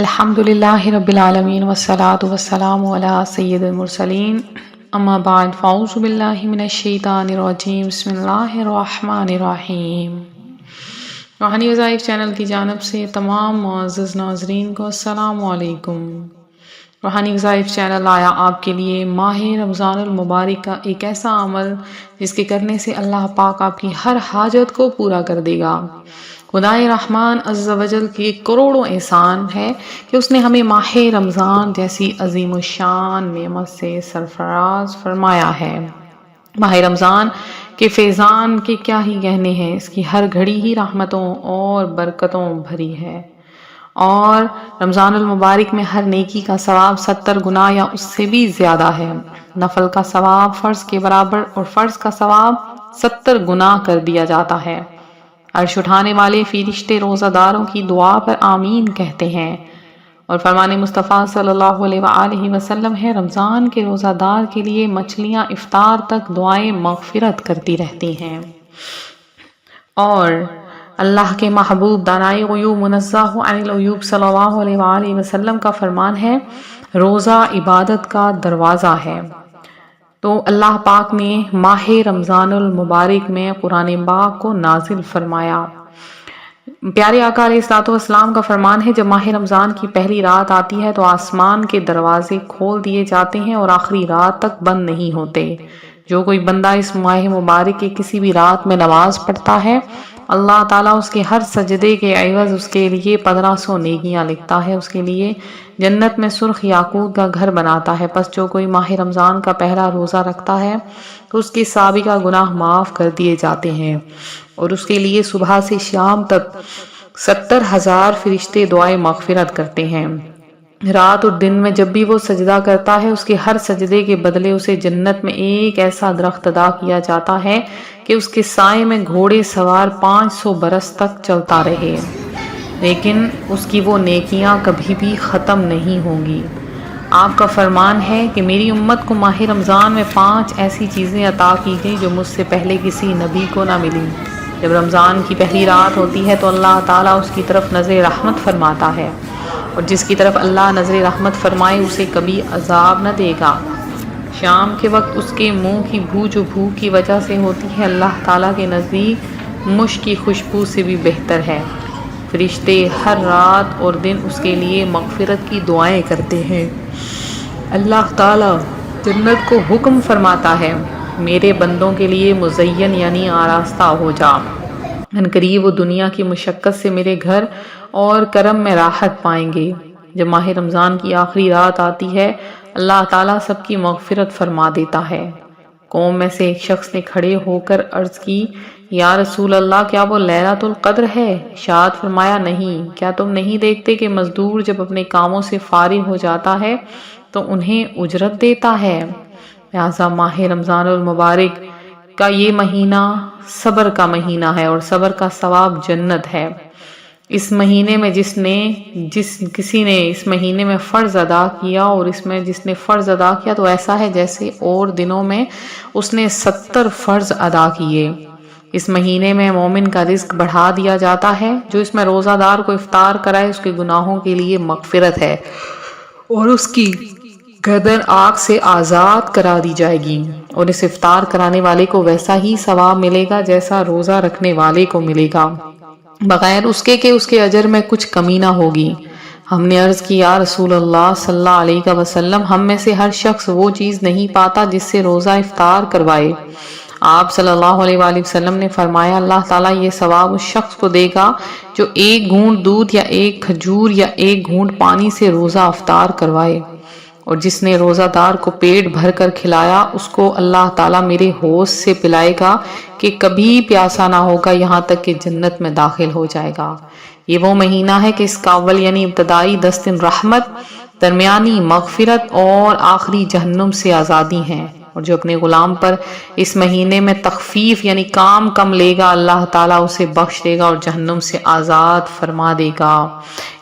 الحمدللہ رب العالمین والصلاة والسلام علی سید المرسلین اما بعد فاعوذ باللہ من الشیطان الرجیم بسم اللہ الرحمن الرحیم۔ روحانی وظائف چینل کی جانب سے تمام معزز ناظرین کو السلام علیکم۔ روحانی وظائف چینل آیا آپ کے لیے ماہ رمضان المبارک کا ایک ایسا عمل جس کے کرنے سے اللہ پاک آپ کی ہر حاجت کو پورا کر دے گا۔ خدائے رحمان عز و جل کی کروڑوں احسان ہے کہ اس نے ہمیں ماہ رمضان جیسی عظیم الشان نعمت سے سرفراز فرمایا ہے۔ ماہ رمضان کے فیضان کے کیا ہی کہنے ہیں، اس کی ہر گھڑی ہی رحمتوں اور برکتوں بھری ہے، اور رمضان المبارک میں ہر نیکی کا ثواب 70 گنا یا اس سے بھی زیادہ ہے۔ نفل کا ثواب فرض کے برابر اور فرض کا ثواب 70 گنا کر دیا جاتا ہے۔ عرش اٹھانے والے فرشتے روزہ داروں کی دعا پر آمین کہتے ہیں، اور فرمان مصطفیٰ صلی اللہ علیہ وآلہ وسلم ہے، رمضان کے روزہ دار کے لیے مچھلیاں افطار تک دعائیں مغفرت کرتی رہتی ہیں۔ اور اللہ کے محبوب دانائے غیوب منزہ عن العیوب صلی اللہ علیہ وآلہ وسلم کا فرمان ہے، روزہ عبادت کا دروازہ ہے۔ تو اللہ پاک نے ماہ رمضان المبارک میں قرآن پاک کو نازل فرمایا۔ پیارے آقا علیہ الصلوۃ والسلام کا فرمان ہے، جب ماہ رمضان کی پہلی رات آتی ہے تو آسمان کے دروازے کھول دیے جاتے ہیں اور آخری رات تک بند نہیں ہوتے۔ جو کوئی بندہ اس ماہ مبارک کی کسی بھی رات میں نماز پڑھتا ہے، اللہ تعالیٰ اس کے ہر سجدے کے عوض اس کے لیے 1500 نیکیاں لکھتا ہے، اس کے لیے جنت میں سرخ یاقوت کا گھر بناتا ہے۔ پس جو کوئی ماہ رمضان کا پہلا روزہ رکھتا ہے تو اس کی سابقہ گناہ معاف کر دیے جاتے ہیں، اور اس کے لیے صبح سے شام تک 70,000 فرشتے دعائیں مغفرت کرتے ہیں۔ رات اور دن میں جب بھی وہ سجدہ کرتا ہے، اس کے ہر سجدے کے بدلے اسے جنت میں ایک ایسا درخت عطا کیا جاتا ہے کہ اس کے سائے میں گھوڑے سوار 500 برس تک چلتا رہے، لیکن اس کی وہ نیکیاں کبھی بھی ختم نہیں ہوں گی۔ آپ کا فرمان ہے کہ میری امت کو ماہ رمضان میں 5 ایسی چیزیں عطا کی گئی جو مجھ سے پہلے کسی نبی کو نہ ملی۔ جب رمضان کی پہلی رات ہوتی ہے تو اللہ تعالیٰ اس کی طرف نظر رحمت فرماتا ہے، اور جس کی طرف اللہ نظر رحمت فرمائے اسے کبھی عذاب نہ دے گا۔ شام کے وقت اس کے منہ کی بو جو بھوک کی وجہ سے ہوتی ہے، اللہ تعالیٰ کے نزدیک مشک کی خوشبو سے بھی بہتر ہے۔ فرشتے ہر رات اور دن اس کے لیے مغفرت کی دعائیں کرتے ہیں۔ اللہ تعالیٰ جنت کو حکم فرماتا ہے، میرے بندوں کے لیے مزین یعنی آراستہ ہو جا، ان قریب وہ دنیا کی مشقت سے میرے گھر اور کرم میں راحت پائیں گے۔ جب ماہ رمضان کی آخری رات آتی ہے، اللہ تعالیٰ سب کی مغفرت فرما دیتا ہے۔ قوم میں سے ایک شخص نے کھڑے ہو کر عرض کی، یا رسول اللہ، کیا وہ لیلۃ القدر ہے؟ ارشاد فرمایا، نہیں۔ کیا تم نہیں دیکھتے کہ مزدور جب اپنے کاموں سے فارغ ہو جاتا ہے تو انہیں اجرت دیتا ہے؟ لہٰذا ماہ رمضان المبارک کا یہ مہینہ صبر کا مہینہ ہے، اور صبر کا ثواب جنت ہے۔ اس مہینے میں کسی نے اس مہینے میں فرض ادا کیا، اور اس میں جس نے فرض ادا کیا تو ایسا ہے جیسے اور دنوں میں اس نے 70 فرض ادا کیے۔ اس مہینے میں مومن کا رزق بڑھا دیا جاتا ہے۔ جو اس میں روزہ دار کو افطار کرائے اس کے گناہوں کے لیے مغفرت ہے، اور اس کی گردن آگ سے آزاد کرا دی جائے گی، اور اس افطار کرانے والے کو ویسا ہی ثواب ملے گا جیسا روزہ رکھنے والے کو ملے گا، بغیر اس کے کہ اس کے اجر میں کچھ کمی نہ ہوگی۔ ہم نے عرض کی، یا رسول اللہ صلی اللہ علیہ وسلم، ہم میں سے ہر شخص وہ چیز نہیں پاتا جس سے روزہ افطار کروائے۔ آپ صلی اللہ علیہ وآلہ وسلم نے فرمایا، اللہ تعالیٰ یہ ثواب اس شخص کو دے گا جو ایک گھونٹ دودھ یا ایک کھجور یا ایک گھونٹ پانی سے روزہ افطار کروائے، اور جس نے روزہ دار کو پیٹ بھر کر کھلایا اس کو اللہ تعالیٰ میرے حوض سے پلائے گا کہ کبھی پیاسا نہ ہوگا یہاں تک کہ جنت میں داخل ہو جائے گا۔ یہ وہ مہینہ ہے کہ اس کا اول یعنی ابتدائی 10 دن رحمت، درمیانی مغفرت اور آخری جہنم سے آزادی ہیں، اور جو اپنے غلام پر اس مہینے میں تخفیف یعنی کام کم لے گا، اللہ تعالیٰ اسے بخش دے گا اور جہنم سے آزاد فرما دے گا۔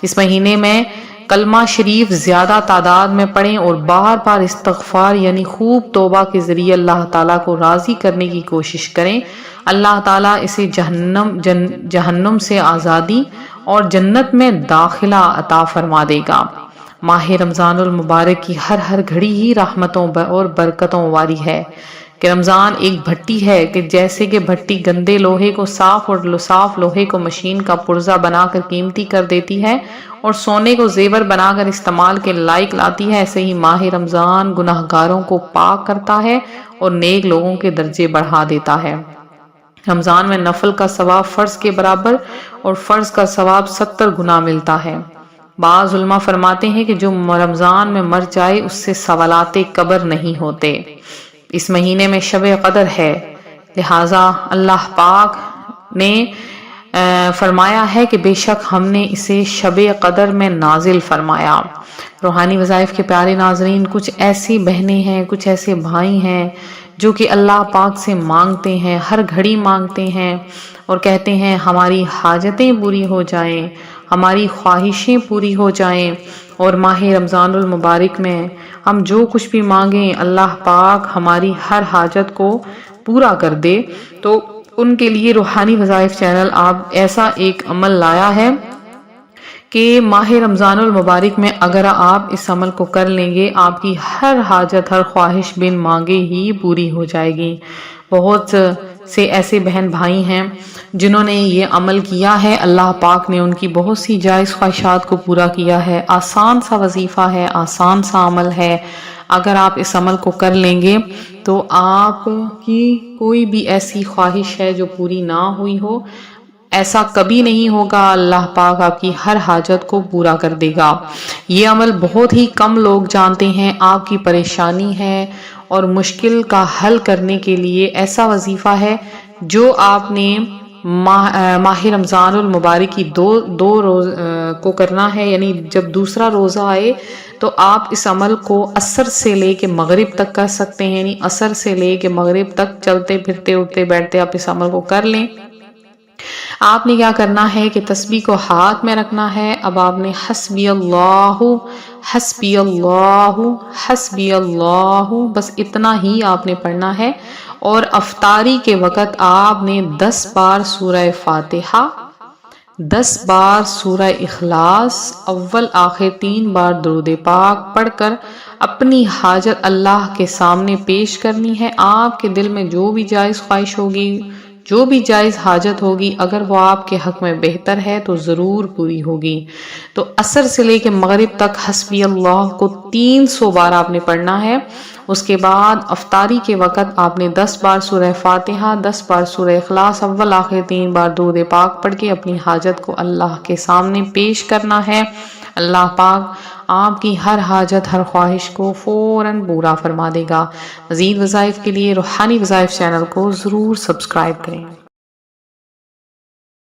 اس مہینے میں کلمہ شریف زیادہ تعداد میں پڑھیں اور بار بار استغفار یعنی خوب توبہ کے ذریعے اللہ تعالیٰ کو راضی کرنے کی کوشش کریں۔ اللہ تعالیٰ اسے جہنم سے آزادی اور جنت میں داخلہ عطا فرما دے گا۔ ماہ رمضان المبارک کی ہر گھڑی ہی رحمتوں اور برکتوں والی ہے کہ رمضان ایک بھٹی ہے کہ جیسے کہ بھٹی گندے لوہے کو صاف اور صاف لوہے کو مشین کا پرزہ بنا کر قیمتی کر دیتی ہے اور سونے کو زیور بنا کر استعمال کے لائق لاتی ہے، ایسے ہی ماہ رمضان گناہگاروں کو پاک کرتا ہے اور نیک لوگوں کے درجے بڑھا دیتا ہے۔ رمضان میں نفل کا ثواب فرض کے برابر اور فرض کا ثواب 70 گنا ملتا ہے۔ بعض علماء فرماتے ہیں کہ جو رمضان میں مر جائے اس سے سوالات قبر نہیں ہوتے۔ اس مہینے میں شب قدر ہے، لہٰذا اللہ پاک نے فرمایا ہے کہ بے شک ہم نے اسے شب قدر میں نازل فرمایا۔ روحانی وظائف کے پیارے ناظرین، کچھ ایسی بہنیں ہیں، کچھ ایسے بھائی ہیں جو کہ اللہ پاک سے مانگتے ہیں، ہر گھڑی مانگتے ہیں اور کہتے ہیں ہماری حاجتیں پوری ہو جائیں، ہماری خواہشیں پوری ہو جائیں، اور ماہ رمضان المبارک میں ہم جو کچھ بھی مانگیں اللہ پاک ہماری ہر حاجت کو پورا کر دے۔ تو ان کے لیے روحانی وظائف چینل آپ ایسا ایک عمل لایا ہے کہ ماہ رمضان المبارک میں اگر آپ اس عمل کو کر لیں گے آپ کی ہر حاجت، ہر خواہش بن مانگے ہی پوری ہو جائے گی۔ بہت سے ایسے بہن بھائی ہیں جنہوں نے یہ عمل کیا ہے، اللہ پاک نے ان کی بہت سی جائز خواہشات کو پورا کیا ہے۔ آسان سا وظیفہ ہے، آسان سا عمل ہے، اگر آپ اس عمل کو کر لیں گے تو آپ کی کوئی بھی ایسی خواہش ہے جو پوری نہ ہوئی ہو، ایسا کبھی نہیں ہوگا، اللہ پاک آپ کی ہر حاجت کو پورا کر دے گا۔ یہ عمل بہت ہی کم لوگ جانتے ہیں۔ آپ کی پریشانی ہے اور مشکل کا حل کرنے کے لیے ایسا وظیفہ ہے جو آپ نے ماہ رمضان المبارک کی دو روز کو کرنا ہے، یعنی جب دوسرا روزہ آئے تو آپ اس عمل کو عصر سے لے کے مغرب تک کر سکتے ہیں، یعنی عصر سے لے کے مغرب تک چلتے پھرتے اٹھتے بیٹھتے آپ اس عمل کو کر لیں۔ آپ نے کیا کرنا ہے کہ تسبیح کو ہاتھ میں رکھنا ہے۔ اب آپ نے حسبی اللہ حسبی اللہ حسبی اللہ بس اتنا ہی آپ نے پڑھنا ہے، اور افطاری کے وقت آپ نے 10 بار سورہ فاتحہ، 10 بار سورہ اخلاص، اول آخر 3 بار درود پاک پڑھ کر اپنی حاجت اللہ کے سامنے پیش کرنی ہے۔ آپ کے دل میں جو بھی جائز خواہش ہوگی، جو بھی جائز حاجت ہوگی، اگر وہ آپ کے حق میں بہتر ہے تو ضرور پوری ہوگی۔ تو عصر سے لے کے مغرب تک حسبی اللہ کو 300 بار آپ نے پڑھنا ہے۔ اس کے بعد افطاری کے وقت آپ نے 10 بار سورہ فاتحہ، 10 بار سورہ اخلاص، اول آخر 3 بار درود پاک پڑھ کے اپنی حاجت کو اللہ کے سامنے پیش کرنا ہے۔ اللہ پاک آپ کی ہر حاجت، ہر خواہش کو فوراً پورا فرما دے گا۔ مزید وظائف کے لیے روحانی وظائف چینل کو ضرور سبسکرائب کریں۔